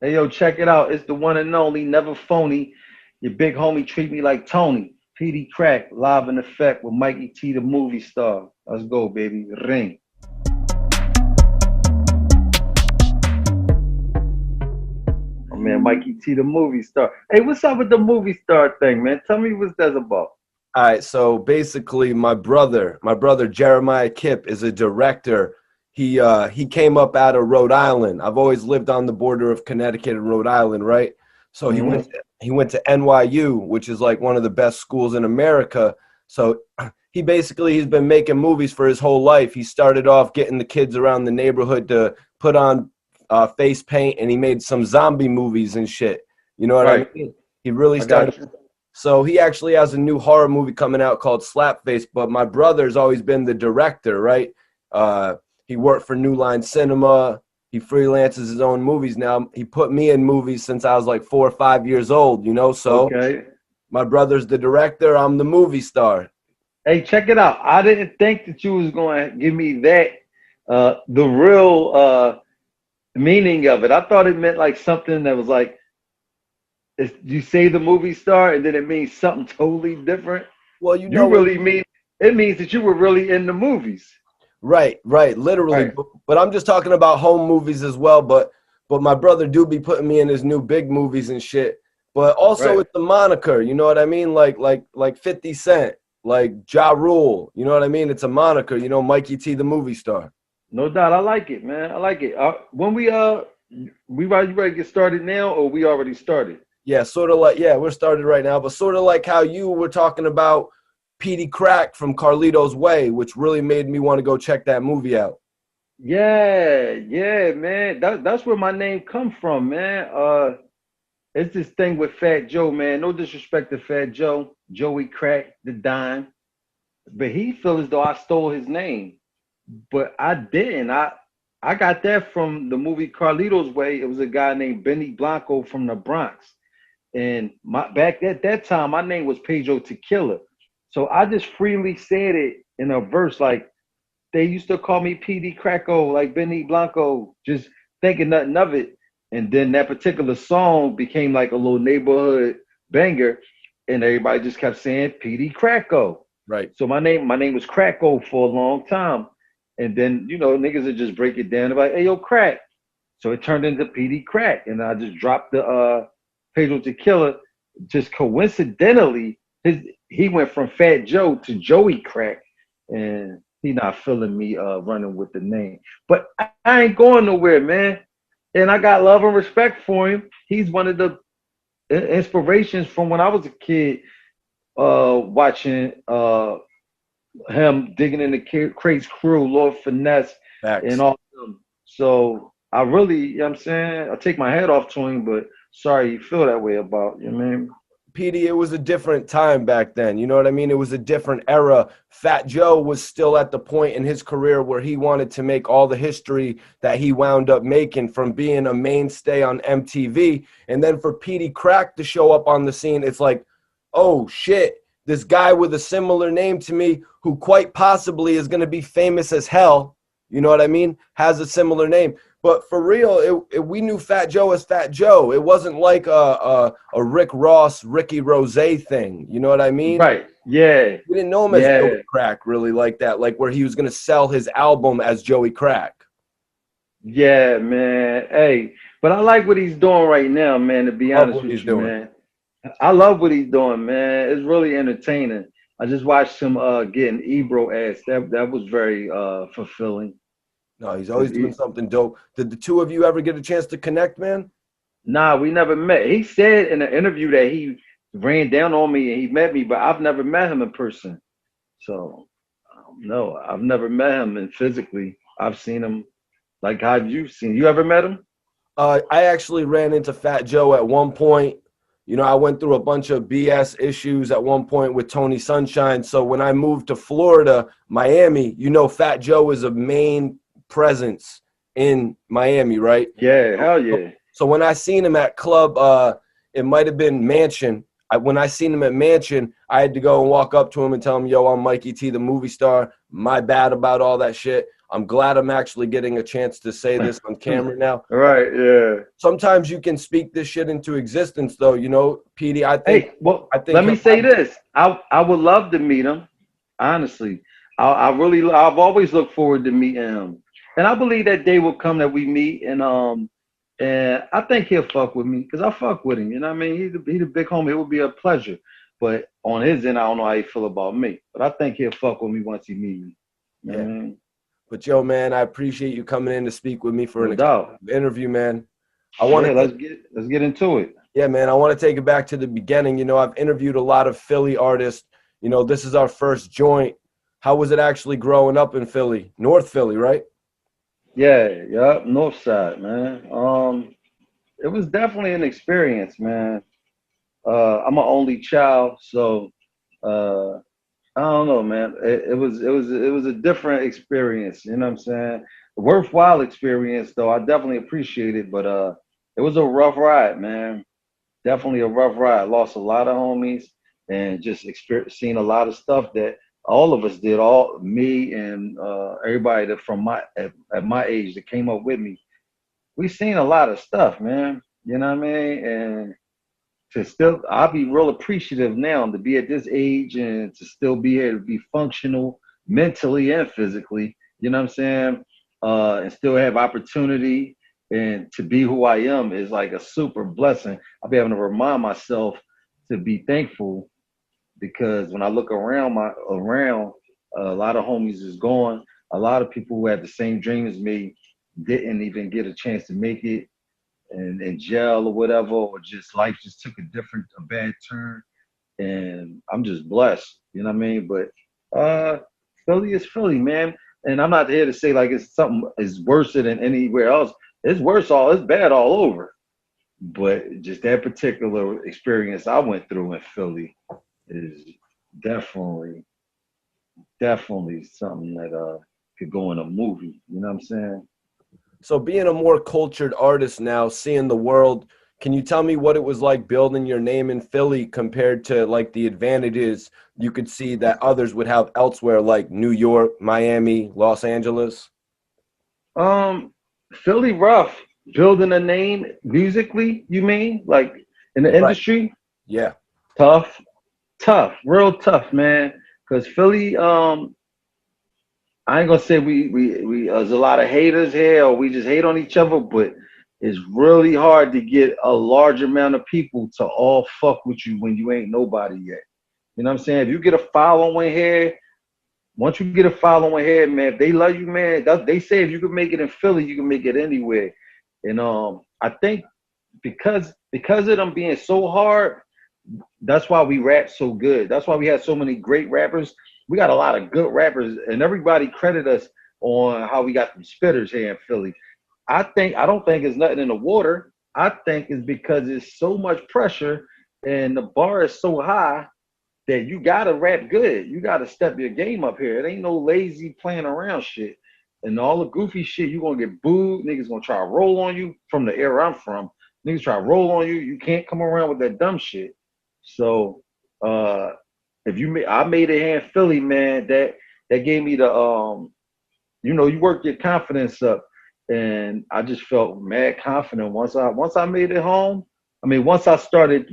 Hey, yo, check it out. It's the one and only, never phony. Your big homie treat me like Tony. Peedi Crakk, live in effect with Mikey T, the movie star. Let's go, baby. Ring. Oh, man, Mikey T, the movie star. Hey, what's up with the movie star thing, man? Tell me what that's about. All right, so basically, my brother Jeremiah Kipp is a director. He came up out of Rhode Island. I've always lived on the border of Connecticut and Rhode Island, right? So he Hmm. went to NYU, which is like one of the best schools in America. So he's been making movies for his whole life. He started off getting the kids around the neighborhood to put on face paint, and he made some zombie movies and shit. You know what I Right. mean? He really I started. got you. So he actually has a new horror movie coming out called Slapface, but my brother's always been the director, right? He worked for New Line Cinema. He freelances his own movies now. He put me in movies since I was like 4 or 5 years old, you know? So Okay. my brother's the director. I'm the movie star. Hey, check it out. I didn't think that you was going to give me that, the real meaning of it. I thought it meant like something that was like, you say the movie star and then it means something totally different. Well, you You know what? really mean it means that you were really in the movies. Right, literally. Right, But I'm just talking about home movies as well. But my brother do be putting me in his new big movies and shit. But also right. it's the moniker, you know what I mean? Like 50 Cent, like Ja Rule, you know what I mean? It's a moniker, you know, Mikey T, the movie star. No doubt. I like it, man. I like it. When you ready to get started now, or we already started? Yeah, sort of like, yeah, we're started right now, but sort of like how you were talking about Peedi Crakk from Carlito's Way, which really made me want to go check that movie out. Yeah, yeah, man. That's where my name come from, man. It's this thing with Fat Joe, man. No disrespect to Fat Joe, Joey Crack, the Dime, but he feel as though I stole his name, but I didn't. I got that from the movie Carlito's Way. It was a guy named Benny Blanco from the Bronx, and my back at that time, my name was Pedro Tequila, so I just freely said it in a verse like. They used to call me PD Cracko, like Benny Blanco, just thinking nothing of it. And then that particular song became like a little neighborhood banger, and everybody just kept saying PD Cracko. Right. So my name was Cracko for a long time. And then, niggas would just break it down. They're like, hey, yo, crack. So it turned into PD Crack. And I just dropped the Pedro Tequila. Just coincidentally, he went from Fat Joe to Joey Crack. And he not feeling me running with the name. But I ain't going nowhere, man. And I got love and respect for him. He's one of the inspirations from when I was a kid, watching him digging in the Crates crew, Lord Finesse, and Facts. all of them. So I really, I'm saying, I take my head off to him, but sorry you feel that way about, you know what I mean? PD, it was a different time back then. You know what I mean? It was a different era. Fat Joe was still at the point in his career where he wanted to make all the history that he wound up making from being a mainstay on MTV. And then for PD Crakk to show up on the scene, it's like, oh shit, this guy with a similar name to me who quite possibly is going to be famous as hell. You know what I mean? Has a similar name. But for real, we knew Fat Joe as Fat Joe. It wasn't like a Rick Ross, Ricky Rose thing. You know what I mean? Right. Yeah. We didn't know him as Yeah. Joey Crack really like that, like where he was going to sell his album as Joey Crack. Yeah, man. Hey, but I like what he's doing right now, man, to be Love honest what with he's you, doing. man. I love what he's doing, man. It's really entertaining. I just watched him getting Ebro ass. That was very fulfilling. No, he's Cause always doing something dope. Did the two of you ever get a chance to connect, man? nah, we never met. He said in an interview that he ran down on me and he met me, but I've never met him in person. So no, I've never met him and physically. I've seen him like how you've seen. You ever met him? I actually ran into Fat Joe at one point. You know, I went through a bunch of BS issues at one point with Tony Sunshine. So when I moved to Florida, Miami, you know, Fat Joe is a main presence in Miami, right? Yeah, hell yeah. So when I seen him at club, it might have been Mansion. When I seen him at Mansion, I had to go and walk up to him and tell him, yo, I'm Mikey T, the movie star. My bad about all that shit. I'm glad I'm actually getting a chance to say this on camera now. Right, yeah. Sometimes you can speak this shit into existence, though. You know, Peedi, Hey, well, I think let me he'll say have, this. I would love to meet him. Honestly, I've always looked forward to meeting him, and I believe that day will come that we meet, and I think he'll fuck with me because I fuck with him. You know what I mean? He's a big homie. It would be a pleasure. But on his end, I don't know how he feel about me. But I think he'll fuck with me once he meet me. You know yeah. what I mean? But yo, man, I appreciate you coming in to speak with me for No an doubt. exclusive interview, man. I want Yeah, to let's get into it. Yeah, man, I want to take it back to the beginning. You know, I've interviewed a lot of Philly artists. You know, this is our first joint. How was it actually growing up in Philly? North Philly, right? Yeah, North Side, man. It was definitely an experience, man. I'm an only child, so uh, I don't know, man. It was a different experience. You know what I'm saying? A worthwhile experience, though. I definitely appreciate it, but it was a rough ride, man. Definitely a rough ride. Lost a lot of homies and just seen a lot of stuff that all of us did. All me and everybody that from at my age that came up with me. We seen a lot of stuff, man. You know what I mean? And to still, I'll be real appreciative now to be at this age and to still be here to be functional mentally and physically. You know what I'm saying? And still have opportunity and to be who I am is like a super blessing. I'll be having to remind myself to be thankful because when I look around, a lot of homies is gone. A lot of people who had the same dream as me didn't even get a chance to make it and in jail or whatever, or just life just took a bad turn. And I'm just blessed, you know what I mean? But Philly is Philly, man. And I'm not here to say like it's something is worse than anywhere else. It's bad all over. But just that particular experience I went through in Philly is definitely, definitely something that could go in a movie. You know what I'm saying? So being a more cultured artist now, seeing the world, can you tell me what it was like building your name in Philly compared to like the advantages you could see that others would have elsewhere, like New York, Miami, Los Angeles? Um, Philly rough. Building a name musically, you mean? Like in the Right. industry? Yeah. Tough, tough, real tough, man. Cause Philly, I ain't gonna say we there's a lot of haters here or we just hate on each other, but it's really hard to get a large amount of people to all fuck with you when you ain't nobody yet. You know what I'm saying? If you get a following here, once you get a following here, man, if they love you, man, they say if you can make it in Philly, you can make it anywhere. And I think because of them being so hard, that's why we rap so good. That's why we had so many great rappers. We got a lot of good rappers, and everybody credit us on how we got them spitters here in Philly. I don't think it's nothing in the water. I think it's because it's so much pressure and the bar is so high that you gotta rap good. You gotta step your game up here. It ain't no lazy playing around shit. And all the goofy shit, you gonna get booed. Niggas gonna try to roll on you from the era I'm from. Niggas try to roll on you. You can't come around with that dumb shit. So if I made it here in Philly, man, that gave me the you work your confidence up. And I just felt mad confident once I made it home. I mean, once I started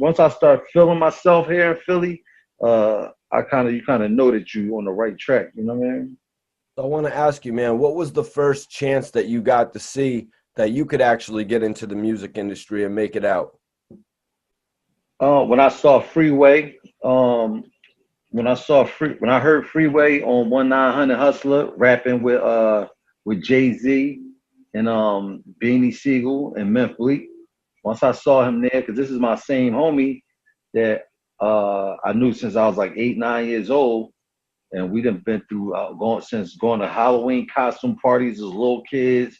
feeling myself here in Philly, you kind of know that you on the right track. You know what I mean? So I want to ask you, man, what was the first chance that you got to see that you could actually get into the music industry and make it out? When I saw Freeway, when I heard Freeway on 1900 Hustler rapping with Jay-Z and Beanie Siegel and Memphis Bleak. Once I saw him there, because this is my same homie that I knew since I was like 8, 9 years old, and we done been through going to Halloween costume parties as little kids,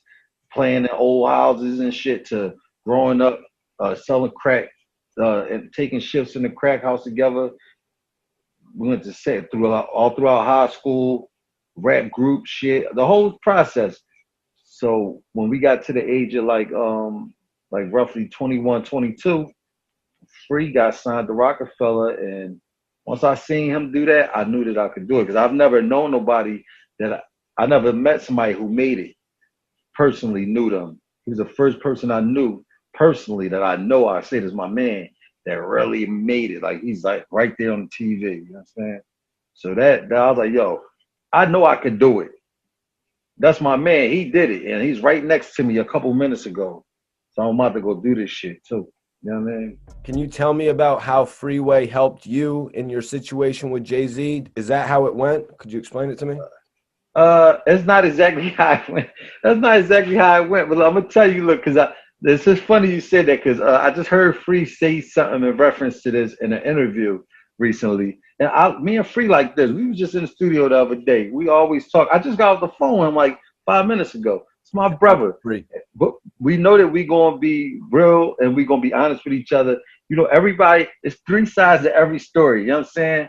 playing in old houses and shit, to growing up selling crack and taking shifts in the crack house together. We went to set all throughout high school, rap group shit, the whole process. So when we got to the age of like roughly 21, 22, Free got signed to Roc-A-Fella, and once I seen him do that, I knew that I could do it because I've never known nobody that I never met somebody who made it. Personally knew them. He was the first person I knew personally that I know. I say this is my man that really made it. Like he's like right there on the TV. You know what I'm saying? So that I was like, yo, I know I could do it. That's my man. He did it, and he's right next to me a couple minutes ago. So I'm about to go do this shit too. You know what I mean? Can you tell me about how Freeway helped you in your situation with Jay-Z? Is that how it went? Could you explain it to me? It's not exactly how it went. That's not exactly how it went, but I'm gonna tell you. Look, because this is funny you said that because I just heard Free say something in reference to this in an interview recently, and me and Free like this. We was just in the studio the other day. We always talk. I just got off the phone with him like 5 minutes ago. It's my brother, Free. but we know that we gonna be real and we gonna be honest with each other. You know, everybody. It's three sides to every story. You know what I'm saying?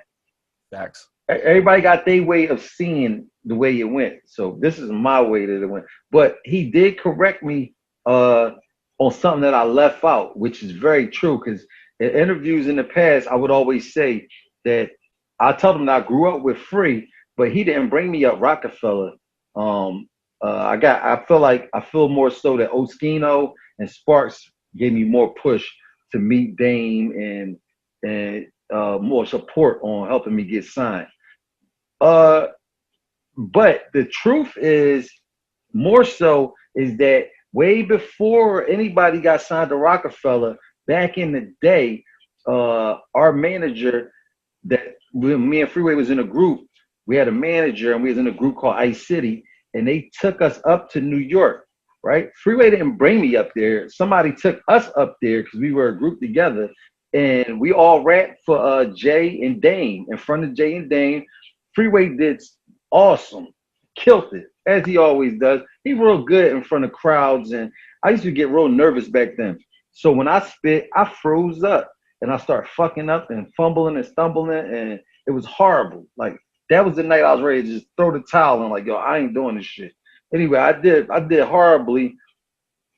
Facts. Everybody got their way of seeing the way it went. So this is my way that it went. But he did correct me on something that I left out, which is very true. Because in interviews in the past, I would always say that I told him that I grew up with Free, but he didn't bring me up Roc-A-Fella. I feel more so that Oskino and Sparks gave me more push to meet Dame and more support on helping me get signed. But the truth is, more so, is that way before anybody got signed to Roc-A-Fella, back in the day, our manager that when me and Freeway was in a group, we had a manager and we was in a group called Ice City, and they took us up to New York, right? Freeway didn't bring me up there. Somebody took us up there because we were a group together, and we all rapped for Jay and Dame in front of Jay and Dame. Freeway did awesome, killed it, as he always does. He real good in front of crowds, and I used to get real nervous back then. So when I spit, I froze up, and I started fucking up and fumbling and stumbling, and it was horrible. Like, that was the night I was ready to just throw the towel and like, yo, I ain't doing this shit. Anyway, I did horribly,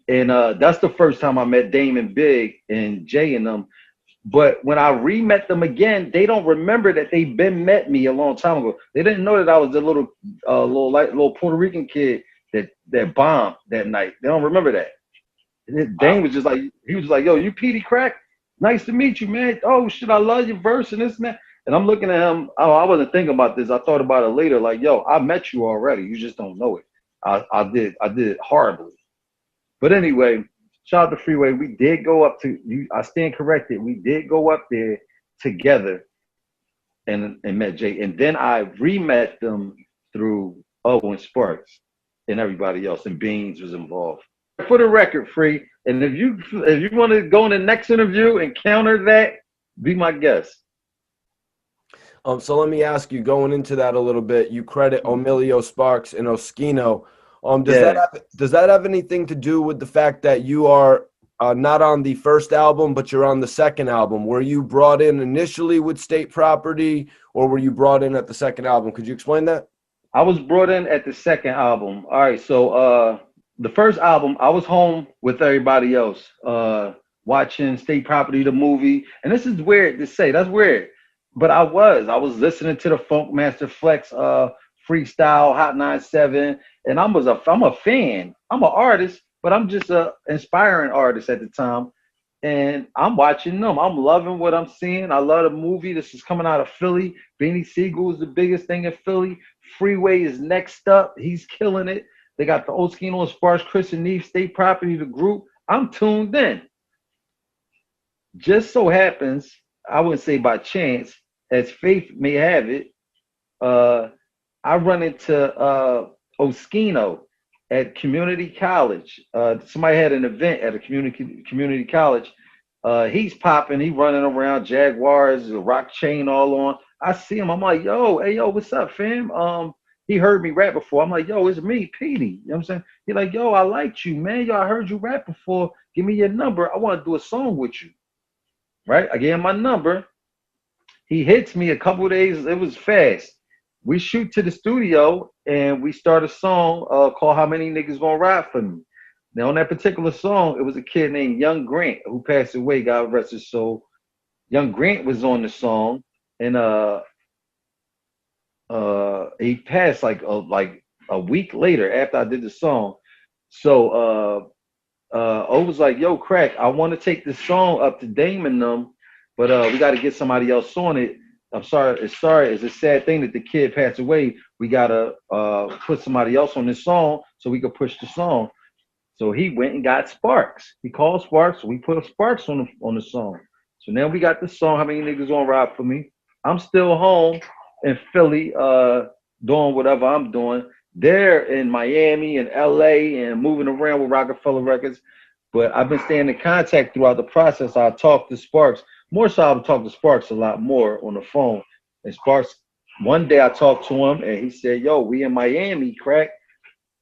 and that's the first time I met Dame and Big and Jay and them. But when I re-met them again, they don't remember that they been met me a long time ago. They didn't know that I was the little Puerto Rican kid that bombed that night. They don't remember that. Dane was just like, he was like, yo, you Peedi Crakk? Nice to meet you, man. Oh shit, I love your verse and this and that. And I'm looking at him. Oh, I wasn't thinking about this. I thought about it later. Like, yo, I met you already. You just don't know it. I did it horribly. But anyway, shout out to Freeway. We did go up to you. I stand corrected. We did go up there together and met Jay. And then I re-met them through Owen Sparks and everybody else. And Beans was involved. For the record, Free. And if you want to go in the next interview and counter that, be my guest. So let me ask you, going into that a little bit, you credit Emilio Sparks and Oskino. Does that have anything to do with the fact that you are not on the first album, but you're on the second album? Were you brought in initially with State Property, or were you brought in at the second album? Could you explain that? I was brought in at the second album. All right, so the first album, I was home with everybody else, watching State Property, the movie. And this is weird to say. That's weird. But I was listening to the Funk Master Flex freestyle Hot 97, and I'm a fan. I'm an artist, but I'm just a inspiring artist at the time. And I'm watching them. I'm loving what I'm seeing. I love the movie. This is coming out of Philly. Beanie Siegel is the biggest thing in Philly. Freeway is next up. He's killing it. They got the Oskino and Sparks, Chris and Neve, State Property, the group. I'm tuned in. Just so happens, I wouldn't say by chance, as fate may have it, I run into Oskino at community college. Somebody had an event at a community college. He's popping. He running around, Jaguars, a rock chain all on. I see him. I'm like, yo, hey, yo, what's up, fam? He heard me rap before. I'm like, yo, it's me, Peedi. You know what I'm saying? He's like, yo, I liked you, man. Yo, I heard you rap before. Give me your number. I want to do a song with you. Right? I gave him my number. He hits me a couple of days. It was fast. We shoot to the studio and we start a song called How Many Niggas Gonna Ride For Me. Now, on that particular song, it was a kid named Young Grant who passed away, God rest his soul. Young Grant was on the song, and he passed like a week later after I did the song. So O was like, "Yo, Crack, I want to take this song up to Dame and them, but we got to get somebody else on it. I'm sorry, it's a sad thing that the kid passed away. We gotta put somebody else on this song so we could push the song." So he went and got Sparks. He called Sparks. So we put Sparks on the song. So now we got the song. How many niggas gonna ride for me? I'm still home in Philly, doing whatever I'm doing. They're in Miami and LA and moving around with Roc-A-Fella Records. But I've been staying in contact throughout the process. I talked to Sparks. More so, I've talked to Sparks a lot more on the phone. And Sparks, one day I talked to him and he said, "Yo, we in Miami, Crack.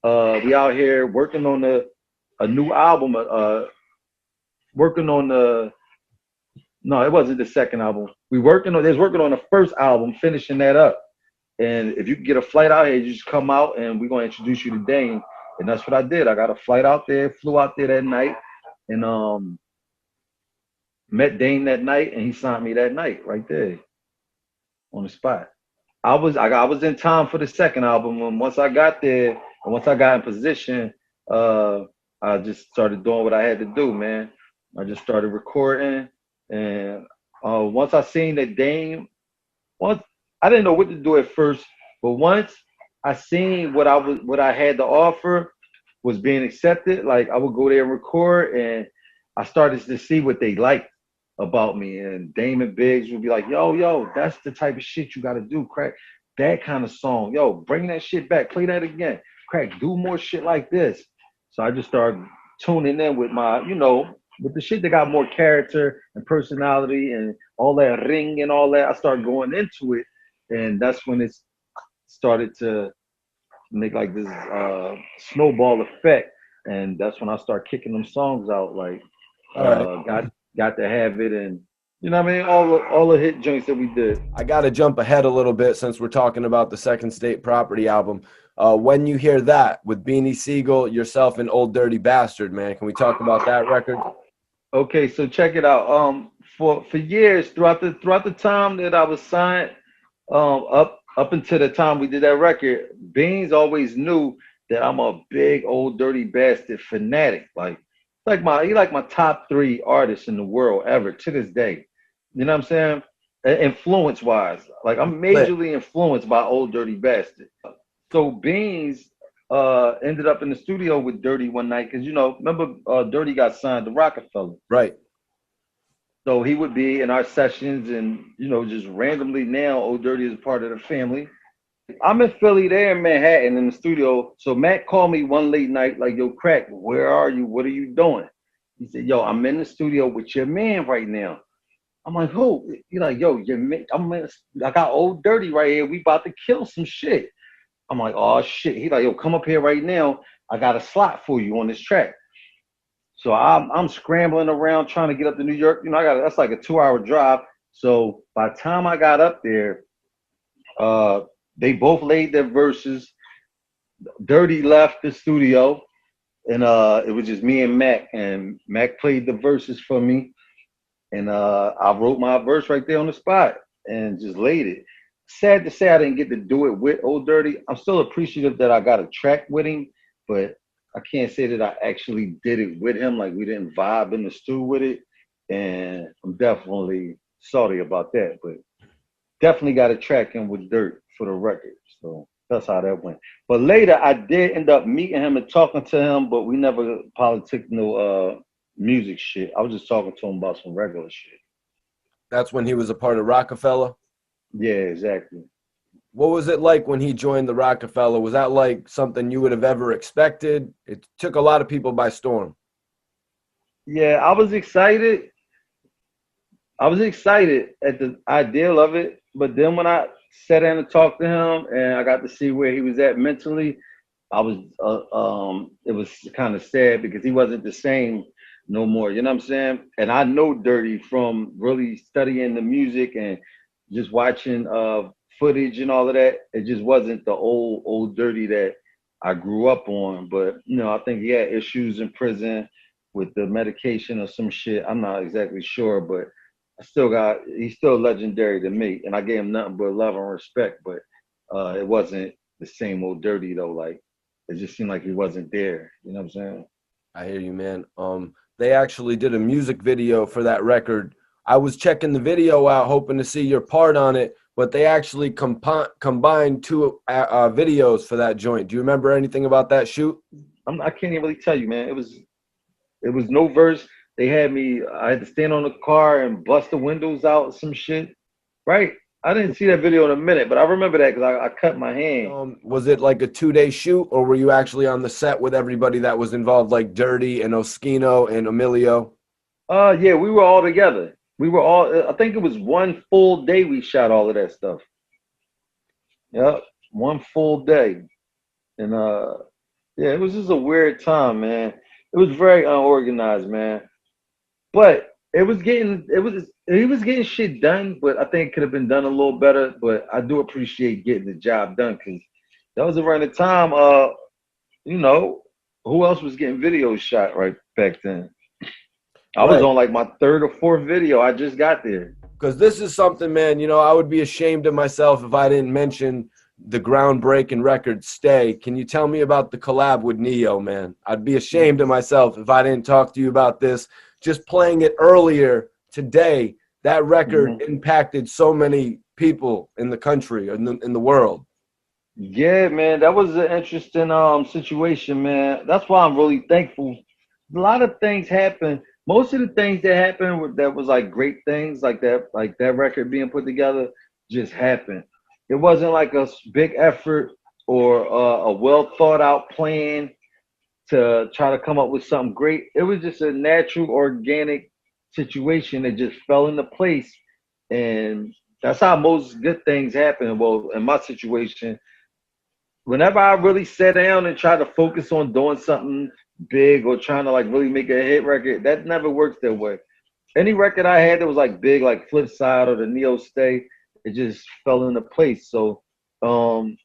We out here working on a new album, working on the no, it wasn't the second album. They was working on the first album, finishing that up. And if you can get a flight out here, you just come out and we're gonna introduce you to Dane." And that's what I did. I got a flight out there, flew out there that night, and met Dane that night, and he signed me that night right there on the spot. I was in time for the second album, and once I got there and once I got in position, uh, I just started doing what I had to do, man. I just started recording, and once I seen that Dame, once I didn't know what to do at first, but once I seen what I had to offer was being accepted, like I would go there and record, and I started to see what they liked about me. And Damon Biggs would be like, yo, that's the type of shit you got to do, Crack. That kind of song. Yo, bring that shit back. Play that again. Crack, do more shit like this. So I just started tuning in with my, with the shit that got more character and personality and all that ring and all that. I started going into it. And that's when it started to make like this snowball effect. And that's when I start kicking them songs out. Like, got to have it, and you know what I mean, all the hit joints that we did. I got to jump ahead a little bit since we're talking about the Second State Property album. When You Hear That with Beanie Siegel, yourself, and Old Dirty Bastard, man, can we talk about that record? Okay, so check it out. For years throughout the time that I was signed, up until the time we did that record, Beans always knew that I'm a big Old Dirty Bastard fanatic. He like my top 3 artists in the world ever to this day. You know what I'm saying? Influence wise, like I'm majorly influenced by Old Dirty Bastard. So Beans ended up in the studio with Dirty one night because remember Dirty got signed to Roc-A-Fella. Right. So he would be in our sessions, and just randomly now Old Dirty is a part of the family. I'm in Philly, there in Manhattan in the studio. So Matt called me one late night, like, "Yo, Crack, where are you? What are you doing?" He said, "Yo, I'm in the studio with your man right now." I'm like, "Who?" He's like, "Yo, your man, I got Old Dirty right here. We about to kill some shit." I'm like, "Oh shit." He's like, "Yo, come up here right now. I got a slot for you on this track." So I'm scrambling around trying to get up to New York. That's like a 2-hour drive. So by the time I got up there, they both laid their verses. Dirty left the studio, and it was just me and Mac. And Mac played the verses for me, and I wrote my verse right there on the spot and just laid it. Sad to say I didn't get to do it with Old Dirty. I'm still appreciative that I got a track with him, but I can't say that I actually did it with him. Like, we didn't vibe in the stew with it, and I'm definitely sorry about that. But definitely got a track in with Dirt for the record. So that's how that went. But later, I did end up meeting him and talking to him, but we never politicked no music shit. I was just talking to him about some regular shit. That's when he was a part of Roc-A-Fella? Yeah, exactly. What was it like when he joined the Roc-A-Fella? Was that like something you would have ever expected? It took a lot of people by storm. Yeah, I was excited. I was excited at the ideal of it, but then when I sat down and talked to him, and I got to see where he was at mentally, I was it was kind of sad because he wasn't the same no more. You know what I'm saying? And I know Dirty from really studying the music and just watching footage and all of that. It just wasn't the old Dirty that I grew up on. But I think he had issues in prison with the medication or some shit. I'm not exactly sure, but he's still legendary to me, and I gave him nothing but love and respect. But it wasn't the same old dirty though. Like it just seemed like he wasn't there. You know what I'm saying? I hear you, man. They actually did a music video for that record. I was checking the video out, hoping to see your part on it, but they actually combined two videos for that joint. Do you remember anything about that shoot? I can't even really tell you, man. It was no verse. They had me. I had to stand on the car and bust the windows out, some shit. Right? I didn't see that video in a minute, but I remember that because I cut my hand. Was it like a 2-day shoot, or were you actually on the set with everybody that was involved, like Dirty and Oskino and Emilio? Yeah, we were all together. We were all. I think it was one full day we shot all of that stuff. Yep, one full day, and yeah, it was just a weird time, man. It was very unorganized, man. But he was getting shit done, but I think it could have been done a little better. But I do appreciate getting the job done because that was around the time you know, who else was getting videos shot right back then? I was Right. on like my third or fourth video. I just got there. Because this is something, man, I would be ashamed of myself if I didn't mention the groundbreaking record, Stay. Can you tell me about the collab with Neo, man? I'd be ashamed of myself if I didn't talk to you about this. Just playing it earlier today, that record impacted so many people in the country, in the world. Yeah, man, that was an interesting situation, man. That's why I'm really thankful. A lot of things happen. Most of the things that happened that was like great things, like that record being put together, just happened. It wasn't like a big effort or a well thought out plan to try to come up with something great. It was just a natural, organic situation that just fell into place, and that's how most good things happen. Well, in my situation, whenever I really sat down and tried to focus on doing something big or trying to like really make a hit record, that never works that way. Any record I had that was like big, like Flip Side or the Neo Stay, it just fell into place. So um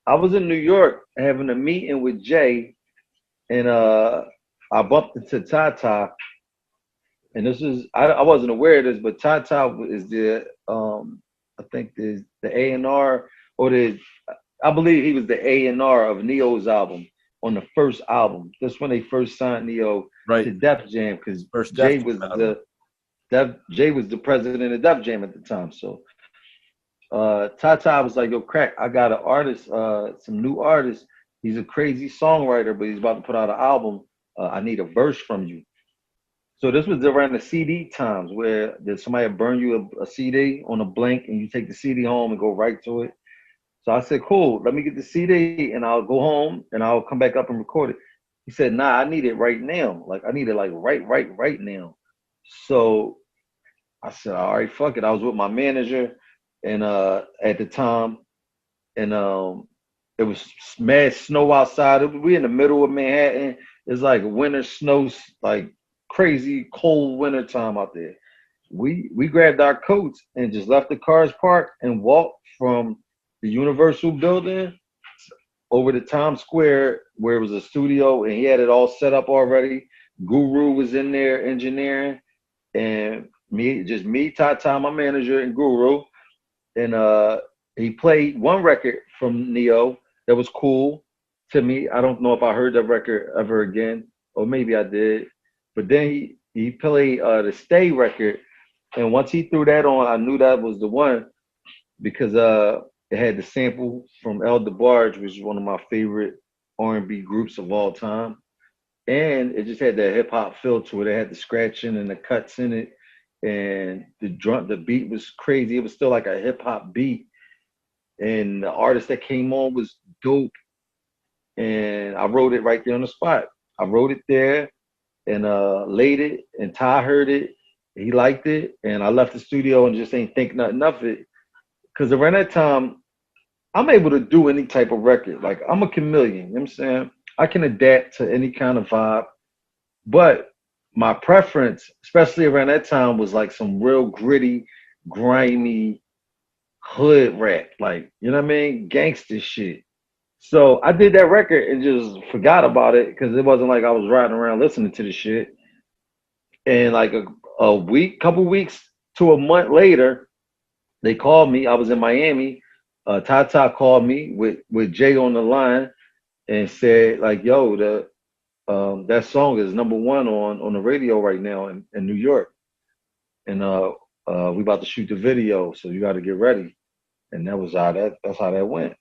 I was in New York having a meeting with Jay, and I bumped into Tata, and this is I wasn't aware of this, but Tata is the I think the A&R, or the I believe he was the A&R of Neo's album on the first album. That's when they first signed Neo to Right. Def Jam, because First Jay Def was Jam album. Jay was the president of Def Jam at the time. So Tata was like, "Yo, Crack, I got an artist, some new artist. He's a crazy songwriter, but he's about to put out an album. I need a verse from you." So this was around the CD times where did somebody burn you a CD on a blank, and you take the CD home and go right to it. So I said, "Cool, let me get the CD and I'll go home and I'll come back up and record it." He said, "Nah, I need it right now. Like I need it like right now." So I said, "All right, fuck it." I was with my manager and at the time, and it was mad snow outside. We in the middle of Manhattan. It's like winter snow, like crazy cold winter time out there. We grabbed our coats and just left the cars parked and walked from the Universal building over to Times Square, where it was a studio, and he had it all set up already. Guru was in there engineering, and me, Tata, my manager, and Guru. And he played one record from Neo that was cool to me. I don't know if I heard that record ever again, or maybe I did. But then he played the Stay record, and once he threw that on, I knew that was the one because it had the sample from El DeBarge, which is one of my favorite R&B groups of all time, and it just had that hip hop feel to it. It had the scratching and the cuts in it, and the beat was crazy. It was still like a hip hop beat, and the artist that came on was dope. And I wrote it right there on the spot. I wrote it there and laid it, and Ty heard it. He liked it, and I left the studio and just ain't think nothing of it. Because around that time, I'm able to do any type of record. Like I'm a chameleon, you know what I'm saying? I can adapt to any kind of vibe. But my preference, especially around that time, was like some real gritty, grimy hood rap. Like, you know what I mean? Gangster shit. So I did that record and just forgot about it because it wasn't like I was riding around listening to the shit. And like a week, couple weeks to a month later, they called me. I was in Miami Tata called me with Jay on the line and said like, "Yo, the that song is #1 on the radio right now in New York, and we about to shoot the video, so you got to get ready." And that's how that went.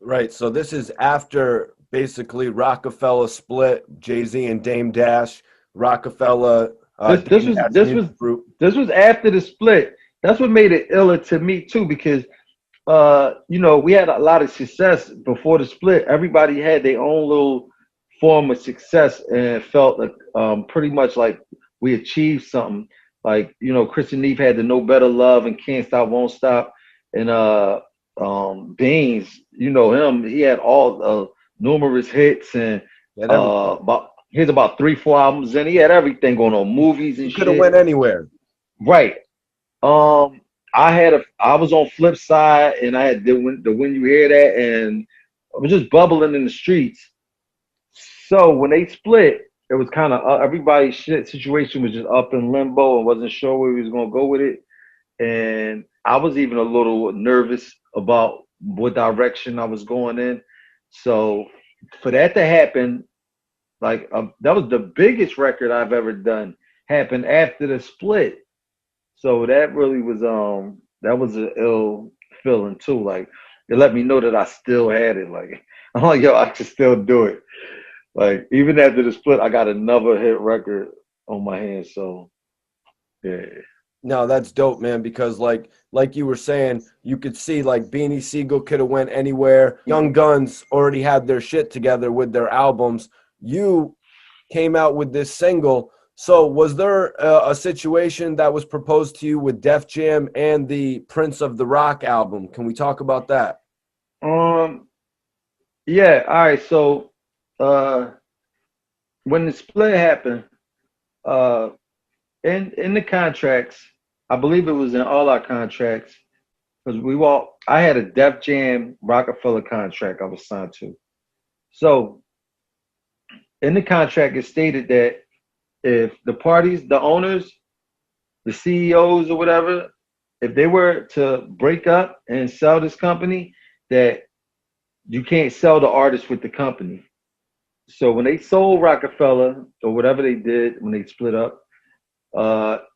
Right. So this is after basically Roc-A-Fella split, Jay-Z and Dame Dash, Roc-A-Fella, This this Dame was Dash this was Music Group. this was after the split. That's what made it iller to me too, because we had a lot of success before the split. Everybody had their own little form of success and felt like pretty much like we achieved something. Like, Chris and Neve had the No Better Love and Can't Stop, Won't Stop. And Beans, you know him, he had all numerous hits and Had everything. about 3, 4 albums and he had everything going on, movies and You could have shit. went anywhere. Right. Um, I was on flip side, and I had the when you hear that, and I was just bubbling in the streets. So when they split, it was kind of everybody's shit situation was just up in limbo and wasn't sure where we was gonna go with it, and I was even a little nervous about what direction I was going in. So for that to happen, like that was the biggest record I've ever done. Happened after the split. So that really was that was an ill feeling too. Like it let me know that I still had it. Like I'm like, yo, I can still do it. Like even after the split, I got another hit record on my hands. So yeah. No, that's dope, man, because like you were saying, you could see like Beanie Siegel could have went anywhere. Young Guns already had their shit together with their albums. You came out with this single. So was there a situation that was proposed to you with Def Jam and the Prince of the Rock album? Can we talk about that? Um. Yeah. All right. So uh, when the split happened, uh, in the contracts, I believe it was in all our contracts because I had a Def Jam Roc-A-Fella contract I was signed to. So in the contract, it stated that if the parties, the owners, the CEOs or whatever, if they were to break up and sell this company, that you can't sell the artist with the company. So when they sold Roc-A-Fella or whatever they did when they split up,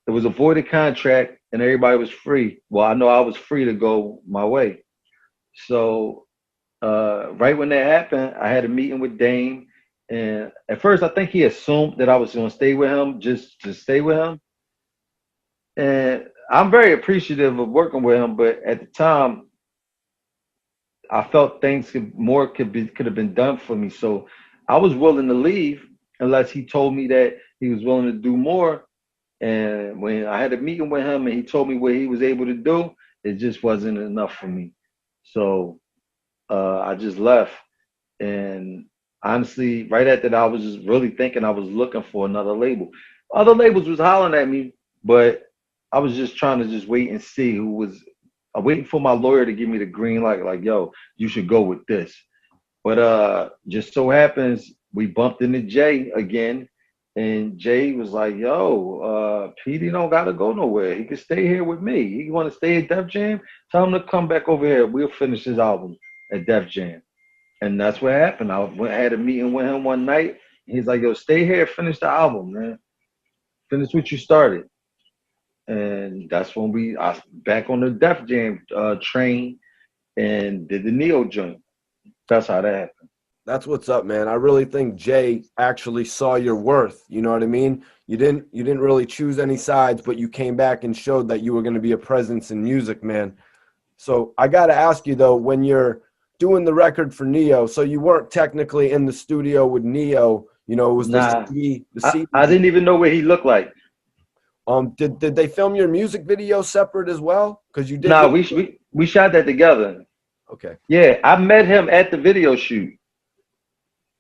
it was a voided contract and everybody was free. Well, I know I was free to go my way. So right when that happened, I had a meeting with Dame. And at first, I think he assumed that I was going to stay with him just to stay with him. And I'm very appreciative of working with him, but at the time, I felt things could have been done for me. So I was willing to leave unless he told me that he was willing to do more. And when I had a meeting with him and he told me what he was able to do, it just wasn't enough for me. So I just left. And honestly, right after that, I was just really thinking I was looking for another label. Other labels was hollering at me, but I was just trying to just wait and see who was waiting for my lawyer to give me the green light, like, yo, you should go with this. But just so happens we bumped into Jay again, and Jay was like, yo, Peedi don't gotta go nowhere. He can stay here with me. He wanna stay at Def Jam? Tell him to come back over here. We'll finish his album at Def Jam. And that's what happened. Had a meeting with him one night. He's like, yo, stay here, finish the album, man. Finish what you started. And that's when I back on the Def Jam train and did the Neo joint. That's how that happened. That's what's up, man. I really think Jay actually saw your worth. You know what I mean? You didn't really choose any sides, but you came back and showed that you were going to be a presence in music, man. So I got to ask you though, when you're doing the record for Neo, so you weren't technically in the studio with Neo. You know, it was the Nah, CD. The I CD. didn't even know what he looked like. Did they film your music video separate as well? Because you did. Nah, we shot that together. Okay. Yeah, I met him at the video shoot.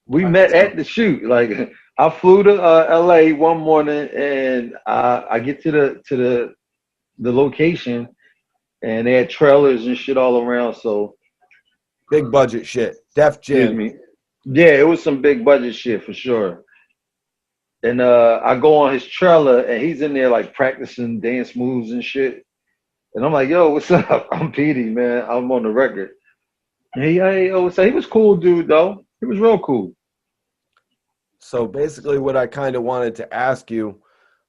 We All right, met so at the shoot. Like I flew to LA one morning and I get to the location and they had trailers and shit all around. So big budget shit. Def excuse Jam. me. Yeah, it was some big budget shit for sure. And I go on his trailer and he's in there like practicing dance moves and shit. And I'm like, yo, what's up? I'm Peedi, man. I'm on the record. Hey, yo, so he was cool, dude, though. He was real cool. So basically, what I kind of wanted to ask you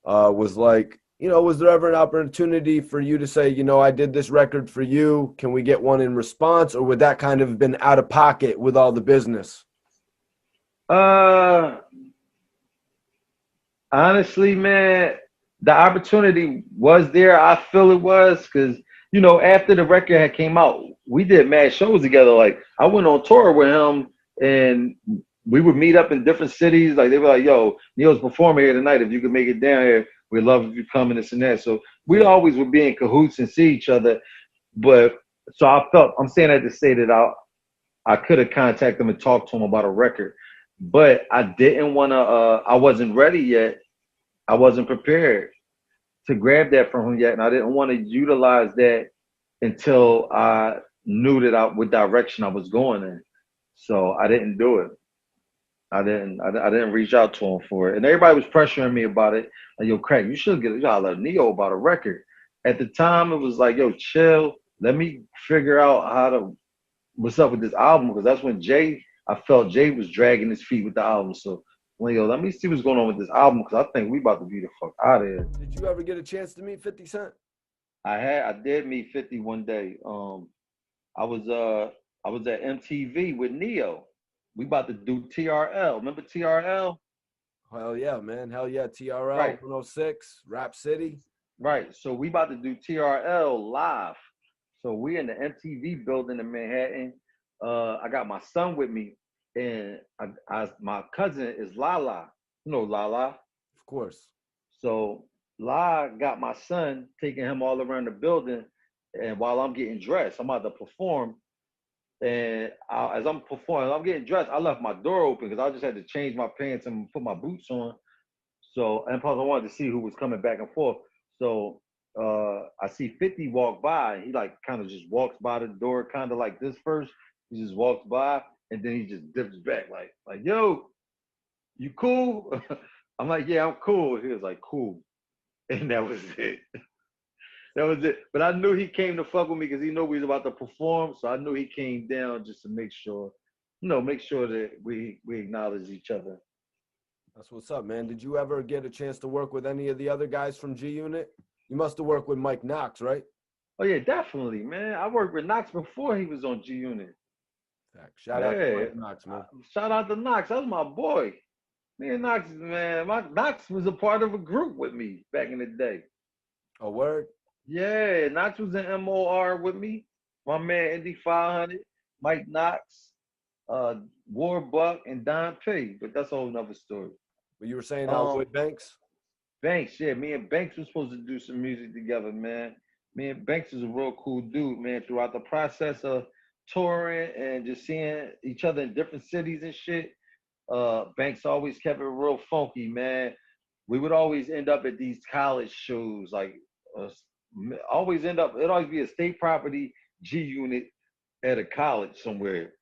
was like, was there ever an opportunity for you to say, I did this record for you. Can we get one in response? Or would that kind of been out of pocket with all the business? Uh, Honestly, man, the opportunity was there. I feel it was because after the record had came out, we did mad shows together. Like I went on tour with him, and we would meet up in different cities. Like they were like, "Yo, Neil's performing here tonight. If you could make it down here, we'd love if you come and this and that." So we Yeah. always would be in cahoots and see each other. But so I felt I'm saying that to say that I could have contacted him and talked to him about a record, but I didn't want to. I wasn't ready yet. I wasn't prepared to grab that from him yet, and I didn't want to utilize that until I knew that what direction I was going in. So I didn't do it. I didn't reach out to him for it, and everybody was pressuring me about it. Like, yo, Craig, you gotta let Neo about a record. At the time, it was like, yo, chill. Let me figure out what's up with this album because that's when I felt Jay was dragging his feet with the album. So well, yo, let me see what's going on with this album because I think we about to be the fuck out of here. Did you ever get a chance to meet 50 Cent? I did meet 50 one day. I was uh I was at MTV with Neo. We about to do TRL. Remember TRL? Hell yeah, man. Hell yeah. TRL Right, 106, Rap City. right. So we about to do TRL live. So we in the MTV building in Manhattan. I got my son with me, and my cousin is Lala. You know Lala. Of course. So La got my son taking him all around the building, and while I'm getting dressed, I'm about to perform. And as I'm performing, I'm getting dressed. I left my door open because I just had to change my pants and put my boots on. So, and plus, I wanted to see who was coming back and forth. So, I see 50 walk by. He like kind of just walks by the door, kind of like this first. He just walks by, and then he just dips back, like, yo, you cool? I'm like, yeah, I'm cool. He was like, cool. And that was it. That was it. But I knew he came to fuck with me because he knew we was about to perform. So I knew he came down just to make sure, make sure that we acknowledge each other. That's what's up, man. Did you ever get a chance to work with any of the other guys from G Unit? You must have worked with Mike Knox, right? Oh yeah, definitely, man. I worked with Knox before he was on G Unit. Shout out to Yeah. Mike Knox, man. Shout out to Knox. That was my boy. Me and Knox, man. Knox was a part of a group with me back in the day. A word? Yeah, Knox was in MOR with me. My man Indy 500, Mike Knox, uh, Warbuck, and Don P. But that's a whole nother story. But you were saying Um, Elwood Banks? Banks, yeah, me and Banks were supposed to do some music together, man. Me and Banks is a real cool dude, man. Throughout the process of touring and just seeing each other in different cities and shit, Banks always kept it real funky, man. We would always end up at these college shows, like uh, always end up. It'd always be a state property G unit at a college somewhere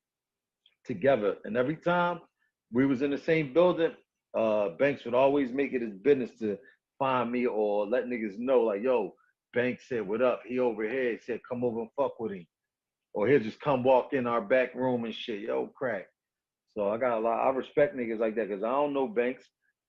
together. And every time we was in the same building, Banks would always make it his business to find me or let niggas know, like, yo, Banks said, what up? He over here. He said, come over and fuck with him. Or he'll just come walk in our back room and shit. Yo, crack. So I got a lot. I respect niggas like that because I don't know Banks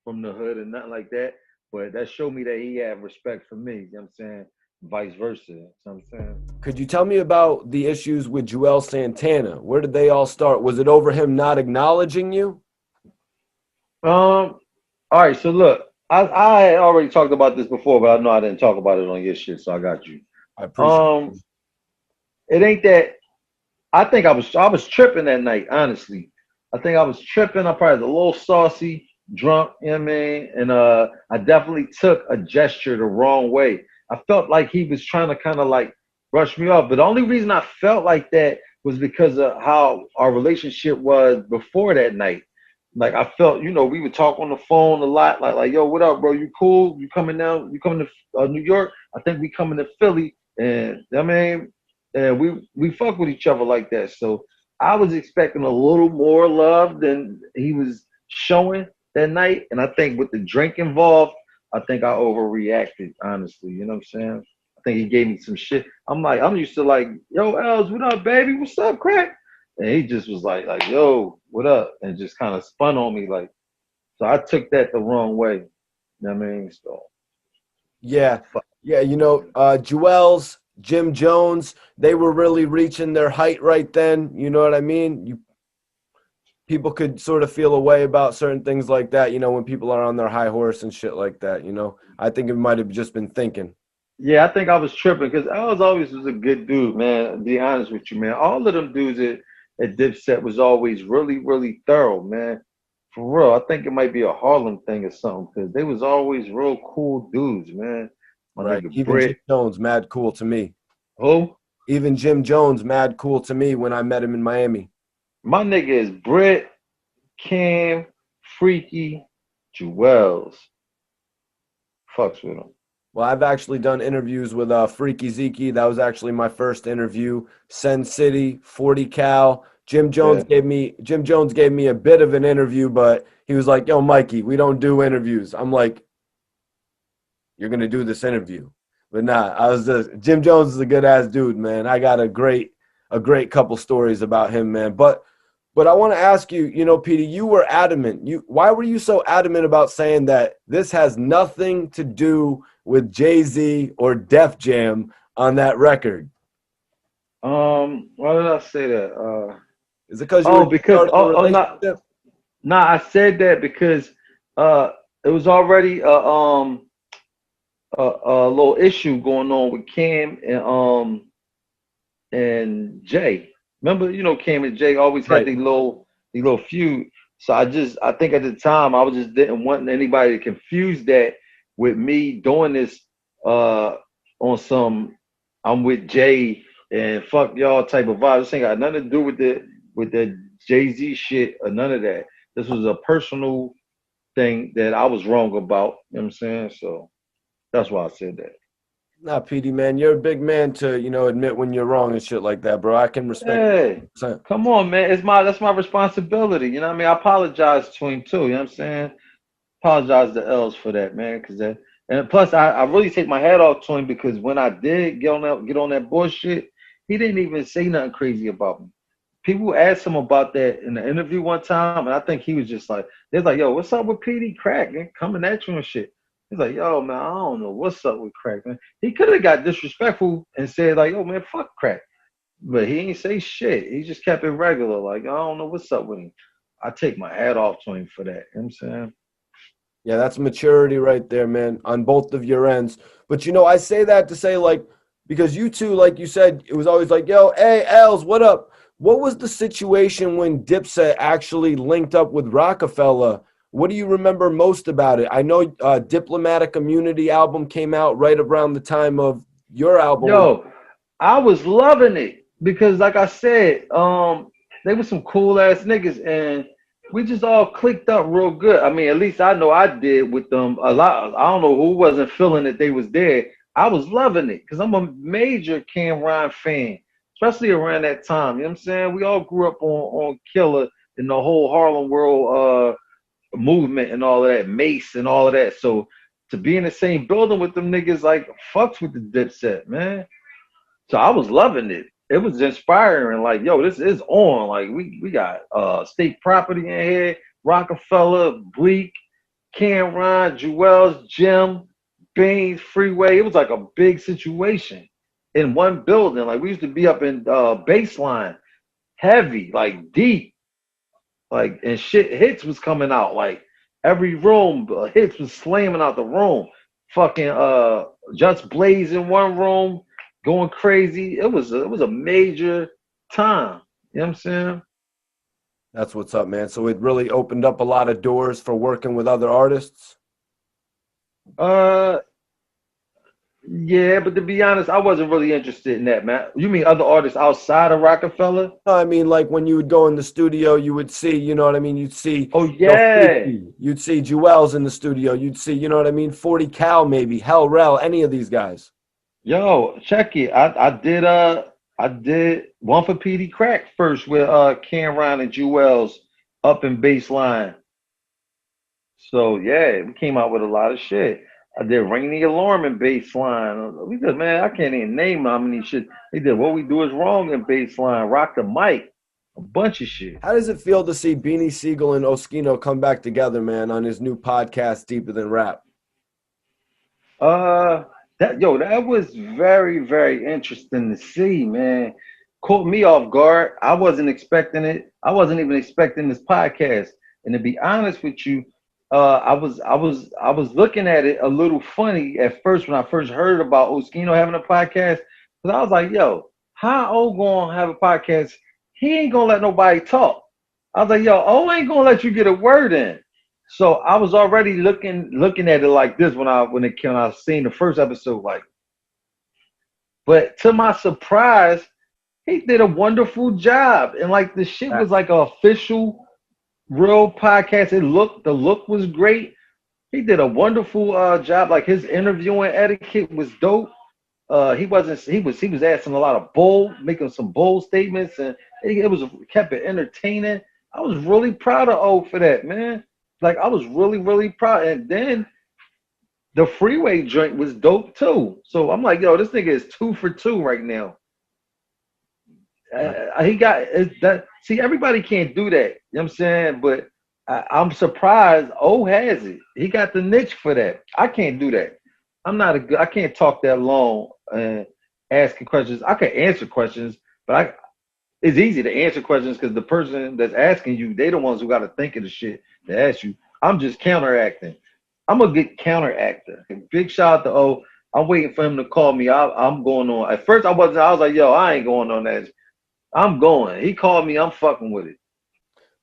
from the hood and nothing like that. But that showed me that he had respect for me. You know what I'm saying? Vice versa. You know what I'm saying? Could you tell me about the issues with Juel Santana? Where did they all start? Was it over him not acknowledging you? All right. So look, I had already talked about this before, but I know I didn't talk about it on your shit, so I got you. I appreciate Um, it. it ain't that. I think I was tripping that night. Honestly, I think I was tripping. I probably was a little saucy, drunk. You know what I mean? And I definitely took a gesture the wrong way. I felt like he was trying to kind of like brush me off. But the only reason I felt like that was because of how our relationship was before that night. Like I felt, we would talk on the phone a lot. Like, yo, what up, bro? You cool? You coming down? You coming to New York? I think we coming to Philly. And I mean, and we fuck with each other like that. So I was expecting a little more love than he was showing that night. And I think with the drink involved, I think I overreacted, honestly. You know what I'm saying? think he gave me some shit. I'm used to like, yo, Els, what up, baby? What's up, Crack? And he just was like, yo, what up? And just kind of spun on me like, so I took that the wrong way. You know what I mean? So Yeah, yeah. Juel's, Jim Jones, they were really reaching their height right then. You know what I mean? People could sort of feel a way about certain things like that. When people are on their high horse and shit like that. I think it might have just been thinking. yeah, I think I was tripping because I was a good dude, man. To be honest with you, man. All of them dudes at Dipset was always really, really thorough, man. For real. I think it might be a Harlem thing or something because they was always real cool dudes, man. My Right. nigga Even Jim Britt. Jones, mad cool to me. Who? Even Jim Jones, mad cool to me when I met him in Miami. My nigga is Britt, Cam, Freaky, Juel's. Fucks with him. Well, I've actually done interviews with Freaky Zeke. That was actually my first interview. Sen City, 40 Cal. Yeah. Jim Jones gave me a bit of an interview, but he was like, "Yo, Mikey, we don't do interviews." I'm like, "You're gonna do this interview." But nah, Jim Jones is a good ass dude, man. I got a great couple stories about him, man. But I want to ask you, Petey, you were adamant. Why were you so adamant about saying that this has nothing to do with Jay-Z or Def Jam on that record? Why did I say that? Is it because you were Oh, just because starting a not relationship? nah, I said that because it was already a little issue going on with Cam and Jay. Remember, Cam and Jay always had Right. the little feud. So I think at the time I was just didn't want anybody to confuse that with me doing this on some I'm with Jay and fuck y'all type of vibe. This ain't got nothing to do with the Jay-Z shit or none of that. This was a personal thing that I was wrong about. You know what I'm saying? So that's why I said that. Nah, Petey, man, you're a big man to, admit when you're wrong and shit like that, bro. I can respect Hey, it. come on, man. That's my responsibility. You know what I mean? I apologize to him too. You know what I'm saying? Apologize to Els for that, man. Cause that and plus I really take my hat off to him because when I did get on that bullshit, he didn't even say nothing crazy about me. People asked him about that in the interview one time, and I think he was just like, they're like, yo, what's up with Peedi Crakk, man? Coming at you and shit. He's like, yo, man, I don't know what's up with Crack, man. He could have got disrespectful and said, like, yo, man, fuck Crack. But he ain't say shit. He just kept it regular. Like, I don't know what's up with him. I take my hat off to him for that. You know what I'm saying? Yeah, that's maturity right there, man, on both of your ends. But I say that to say, like, because you two, like you said, it was always like, yo, hey, Els, what up? What was the situation when Dipset actually linked up with Roc-A-Fella? What do you remember most about it? I know Diplomatic Immunity album came out right around the time of your album. Yo, I was loving it because, like I said, they were some cool ass niggas, and we just all clicked up real good. I mean, at least I know I did with them a lot. I don't know who wasn't feeling that they was there. I was loving it because I'm a major Cam Ryan fan, especially around that time. You know what I'm saying? We all grew up on Killer and the whole Harlem World movement and all of that, Mace and all of that. So to be in the same building with them niggas, like fucks with the Dipset, man. So I was loving it. It was inspiring. Like, yo, this is on. Like, we got state property in here, Roc-A-Fella, Bleak, Cameron, Juel's, Jim, Baines, Freeway. It was like a big situation in one building. Like, we used to be up in baseline, heavy, like deep, like, and shit hits was coming out. Like every room, hits was slamming out the room. Fucking Just Blaze in one room, going crazy. It was a major time. You know what I'm saying? That's what's up, man. So it really opened up a lot of doors for working with other artists. Uh, yeah, but to be honest, I wasn't really interested in that, man. You mean other artists outside of Roc-A-Fella? No, I mean, like when you would go in the studio, you would see, you know what I mean? You'd see, Oh yeah, Freaky, you'd see Juel's in the studio, you'd see, you know what I mean? 40 Cal, maybe, Hell Rel, any of these guys. yo, check it. I did one for Peedi Crakk first with Cameron and Juel's up in baseline. So yeah, we came out with a lot of shit. I did Ring the Alarm in baseline. We just, man, I can't even name how many shit. They did What We Do Is Wrong in baseline, Rock the Mic, a bunch of shit. How does it feel to see Beanie Siegel and Oskino come back together, man, on his new podcast, Deeper Than Rap? That was very, very interesting to see, man. Caught me off guard. I wasn't expecting it. I wasn't even expecting this podcast. And to be honest with you, I was looking at it a little funny at first when I first heard about Oskino having a podcast. Because I was like, yo, how O gonna have a podcast? He ain't gonna let nobody talk. I was like, yo, O ain't gonna let you get a word in. So I was already looking at it like this when I seen the first episode, like, but to my surprise, he did a wonderful job. And like the shit was like an official real podcast. The look was great. He did a wonderful job. Like his interviewing etiquette was dope. He was asking a lot of making some bold statements, and it kept it entertaining. I was really proud of O for that, man. Like I was really, really proud. And then the freeway joint was dope too. So I'm like, yo, this nigga is 2 for 2 right now. He got that. See, everybody can't do that. You know what I'm saying? But I'm surprised O has it. He got the niche for that. I can't do that. I can't talk that long and asking questions. I can answer questions, but it's easy to answer questions because the person that's asking you, they the ones who got to think of the shit to ask you. I'm just counteracting. I'm a good counteractor. Big shout out to O. I'm waiting for him to call me. I'm going on. At first, I wasn't. I was like, yo, I ain't going on that. I'm going. He called me. I'm fucking with it.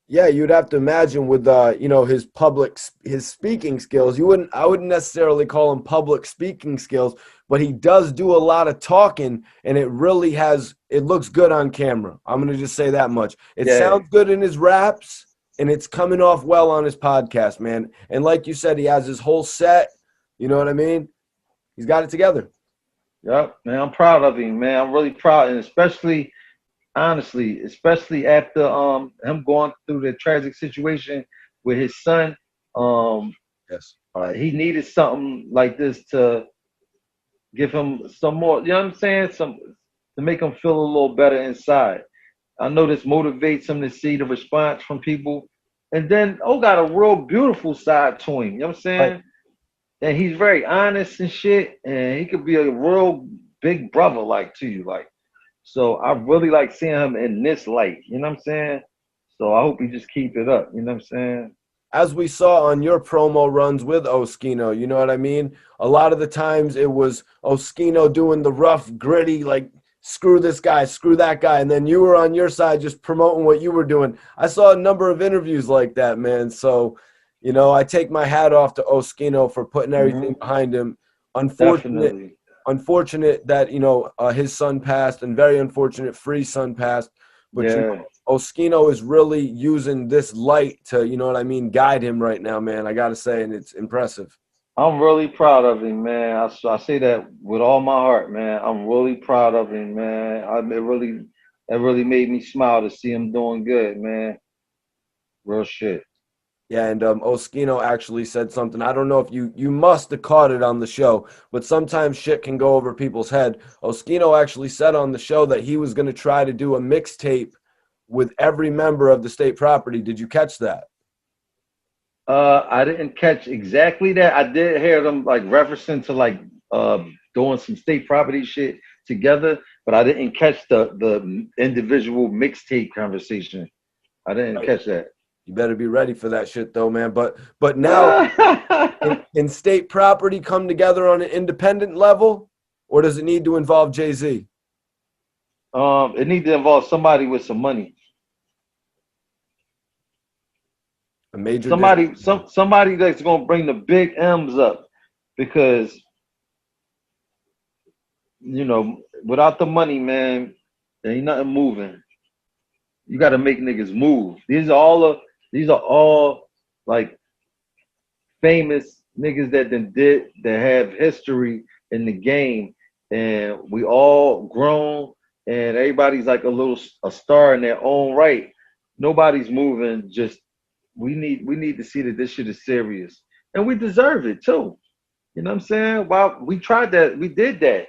Yeah, you'd have to imagine with his speaking skills. I wouldn't necessarily call him public speaking skills, but he does do a lot of talking, and it looks good on camera. I'm gonna just say that much. It sounds good in his raps, and it's coming off well on his podcast, man. And like you said, he has his whole set. You know what I mean? He's got it together. Yep, man. I'm proud of him, man. I'm really proud, and especially after him going through the tragic situation with his son. Yes. He needed something like this to give him some more, you know what I'm saying? Some to make him feel a little better inside. I know this motivates him to see the response from people. And then got a real beautiful side to him, you know what I'm saying? Right. And he's very honest and shit, and he could be a real big brother like to you, like. So I really like seeing him in this light, you know what I'm saying? So I hope he just keep it up, you know what I'm saying? As we saw on your promo runs with Oskino, you know what I mean? A lot of the times it was Oskino doing the rough, gritty, like, screw this guy, screw that guy, and then you were on your side just promoting what you were doing. I saw a number of interviews like that, man. So, I take my hat off to Oskino for putting everything behind him. Unfortunate that his son passed, and very unfortunate Free's son passed. But Oskino is really using this light to guide him right now, man. I gotta say, and it's impressive. I'm really proud of him, man. I say that with all my heart, man. I'm really proud of him, man. It really made me smile to see him doing good, man. Real shit. Yeah, and Oskino actually said something. I don't know if you must have caught it on the show, but sometimes shit can go over people's head. Oskino actually said on the show that he was going to try to do a mixtape with every member of the state property. Did you catch that? I didn't catch exactly that. I did hear them like referencing to like doing some state property shit together, but I didn't catch the individual mixtape conversation. I didn't catch that. You better be ready for that shit, though, man. But now, can state property come together on an independent level, or does it need to involve Jay-Z? It needs to involve somebody with some money. A major somebody that's gonna bring the big M's up, because without the money, man, there ain't nothing moving. You got to make niggas move. These are all like famous niggas that have history in the game, and we all grown, and everybody's like a star in their own right. Nobody's moving. Just we need to see that this shit is serious, and we deserve it too. You know what I'm saying? Well, we tried that. We did that.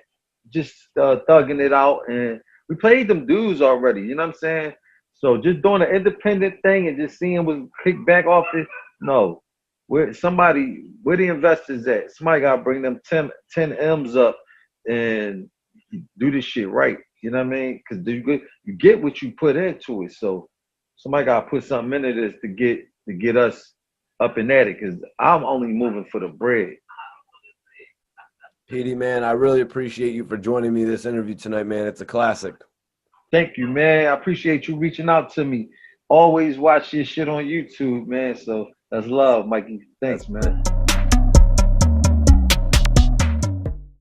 Just thugging it out. And we played them dudes already. You know what I'm saying? So just doing an independent thing and just seeing what kick back off it. No. Where the investors at? Somebody got to bring them 10 M's up and do this shit right. You know what I mean? Because you get what you put into it. So somebody got to put something into this to get us up and at it. Because I'm only moving for the bread. Peedi, man, I really appreciate you for joining me this interview tonight, man. It's a classic. Thank you, man. I appreciate you reaching out to me. Always watch your shit on YouTube, man. So that's love, Mikey. Thanks, man.